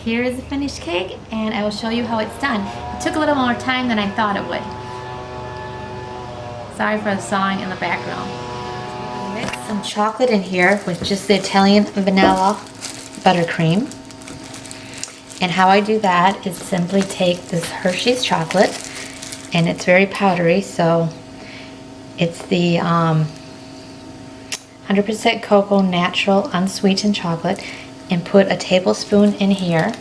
Here is the finished cake, and I will show you how it's done. It took a little more time than I thought it would. Sorry for the sawing in the background. Mix some chocolate in here with just the Italian vanilla buttercream. And how I do that is simply take this Hershey's chocolate, and it's very powdery, so it's the 100% cocoa natural unsweetened chocolate, and put a tablespoon in here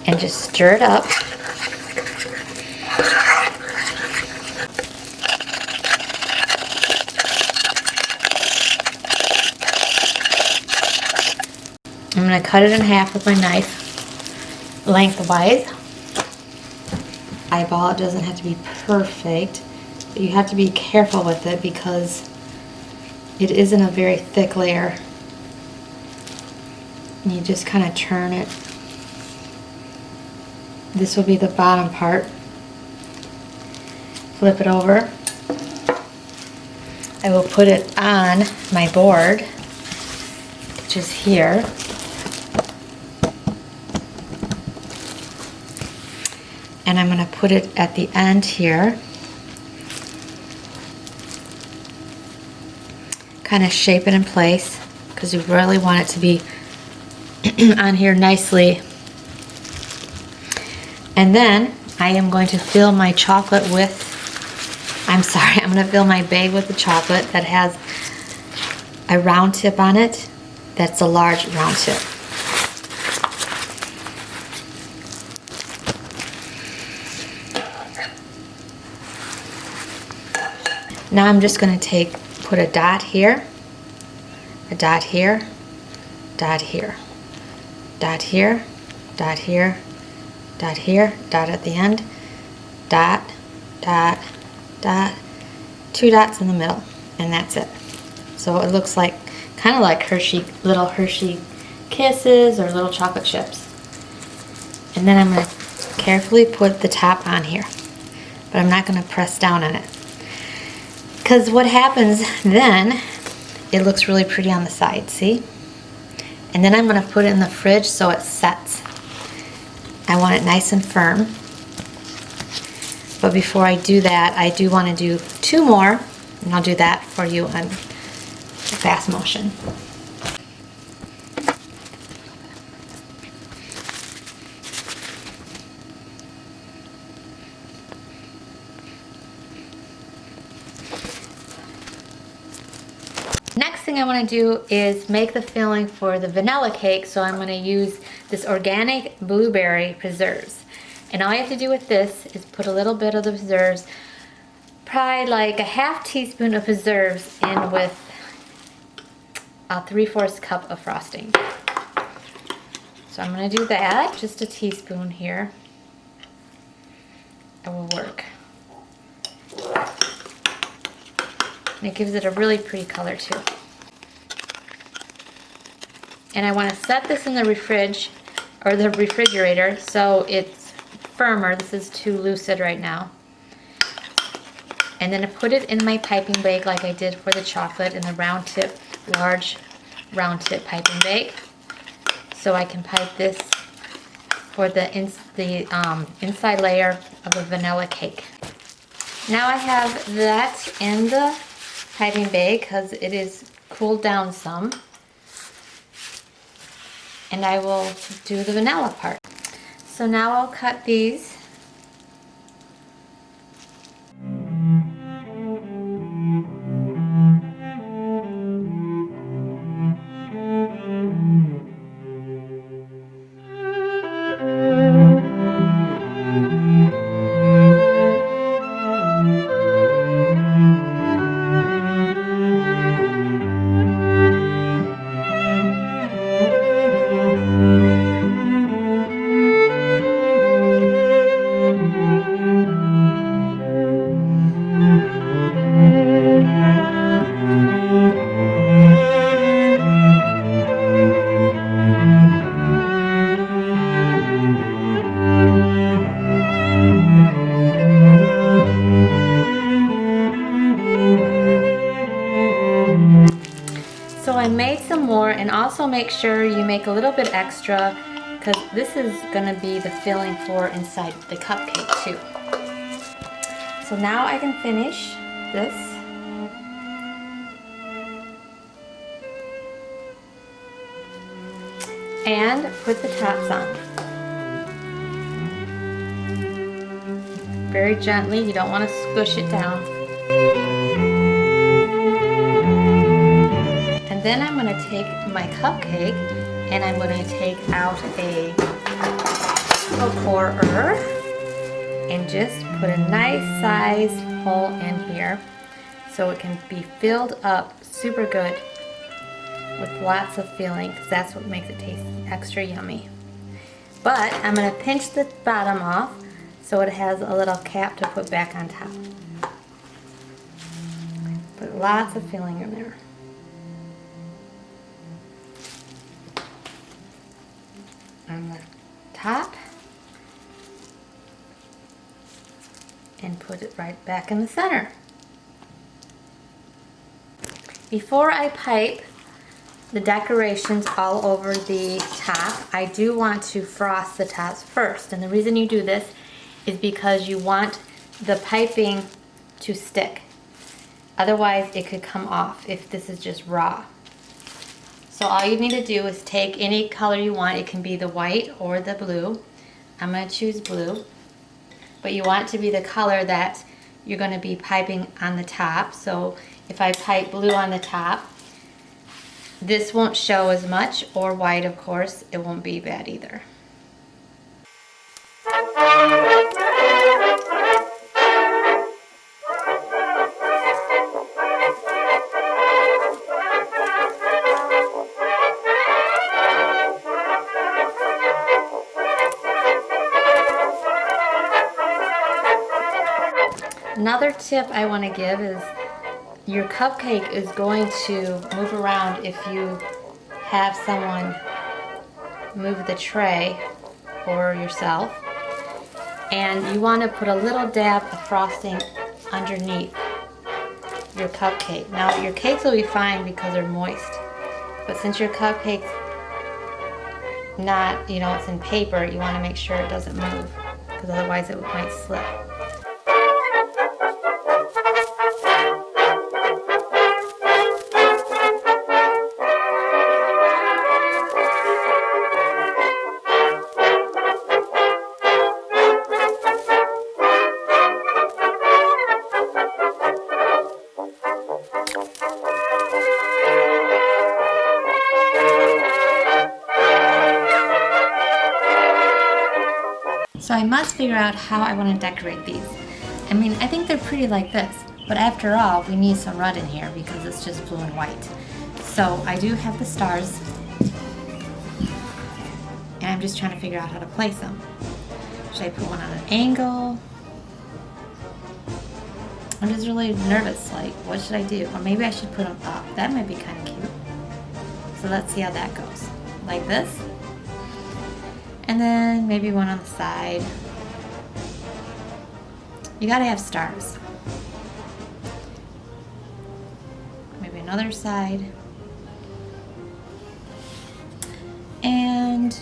and just stir it up. I'm going to cut it in half with my knife lengthwise. Eyeball, it doesn't have to be perfect, but you have to be careful with it because it isn't a very thick layer. And you just kind of turn it. This will be the bottom part. Flip it over. I will put it on my board, which is here. And I'm going to put it at the end here. Kind of shape it in place because we really want it to be on here nicely. And then I am going to fill my chocolate with, I'm going to fill my bag with the chocolate that has a round tip on it. That's a large round tip. Now I'm just going to put a dot here, a dot here, dot here, dot here, dot here, dot here, dot at the end, dot, dot, dot, 2 dots in the middle, and that's it. So it looks like, kind of like little Hershey Kisses or little chocolate chips. And then I'm going to carefully put the top on here, but I'm not going to press down on it. Because what happens then, it looks really pretty on the side, see? And then I'm going to put it in the fridge so it sets. I want it nice and firm. But before I do that, I do want to do 2 more, and I'll do that for you on fast motion. Next thing I want to do is make the filling for the vanilla cake, so I'm going to use this organic blueberry preserves. And all you have to do with this is put a little bit of the preserves, probably like a half teaspoon of preserves in with a 3/4 cup of frosting. So I'm going to do that, just a teaspoon here. It will work. And it gives it a really pretty color too. And I want to set this in the refrigerator so it's firmer. This is too lucid right now. And then I put it in my piping bag like I did for the chocolate in the large round tip piping bag. So I can pipe this for the inside layer of the vanilla cake. Now I have that in the piping bag because it is cooled down some. And I will do the vanilla part. So now I'll cut these. So I made some more, and also make sure you make a little bit extra because this is gonna be the filling for inside the cupcake too. So now I can finish this. And put the tops on. Very gently, you don't want to squish it down. And then I'm going to take my cupcake and I'm going to take out a pourer and just put a nice sized hole in here so it can be filled up super good with lots of filling, because that's what makes it taste extra yummy. But I'm going to pinch the bottom off so it has a little cap to put back on top. Put lots of filling in there. On the top. And put it right back in the center. Before I pipe the decorations all over the top, I do want to frost the tops first. And the reason you do this is because you want the piping to stick. Otherwise it could come off if this is just raw. So all you need to do is take any color you want. It can be the white or the blue. I'm going to choose blue. But you want it to be the color that you're going to be piping on the top. So if I pipe blue on the top, this won't show as much, or white, of course, it won't be bad either. Another tip I want to give is your cupcake is going to move around if you have someone move the tray or yourself. And you want to put a little dab of frosting underneath your cupcake. Now your cakes will be fine because they're moist. But since your cupcake's not, it's in paper, you want to make sure it doesn't move, because otherwise it might slip. So I must figure out how I want to decorate these. I mean, I think they're pretty like this, but after all, we need some red in here because it's just blue and white. So I do have the stars, and I'm just trying to figure out how to place them. Should I put one on an angle? I'm just really nervous, like, what should I do? Or maybe I should put them up. That might be kind of cute. So let's see how that goes. Like this. And then maybe one on the side. You gotta have stars. Maybe another side. And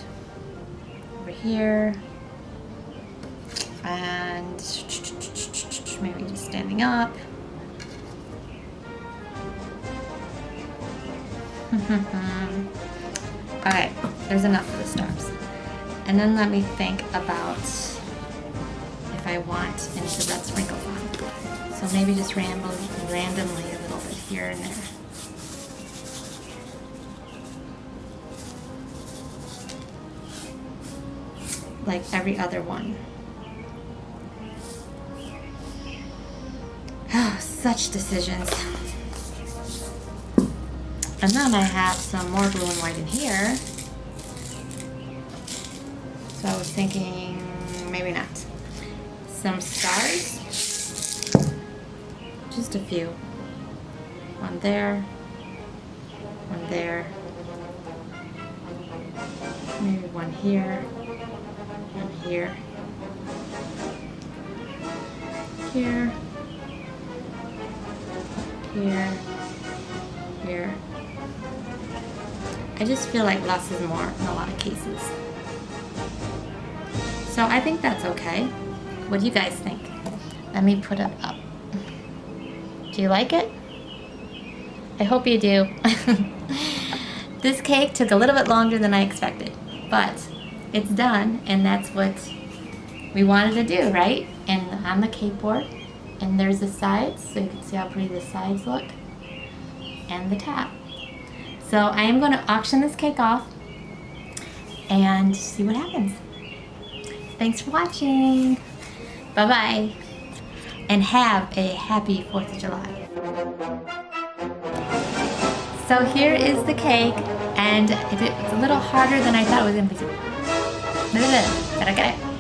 over here. And maybe just standing up. Okay, there's enough for the stars. And then let me think about if I want any of that sprinkles on. So maybe just randomly a little bit here and there. Like every other one. Oh, such decisions. And then I have some more blue and white in here. So I was thinking, maybe not. Some stars. Just a few. One there. One there. Maybe one here. One here. Here. Here. Here. I just feel like less is more in a lot of cases. So I think that's okay. What do you guys think? Let me put it up. Do you like it? I hope you do. This cake took a little bit longer than I expected, but it's done, and that's what we wanted to do, right? And on the cake board, and there's the sides, so you can see how pretty the sides look, and the top. So I am going to auction this cake off and see what happens. Thanks for watching. Bye-bye. And have a happy 4th of July. So here is the cake, and it's a little harder than I thought it was going to be. But I got it.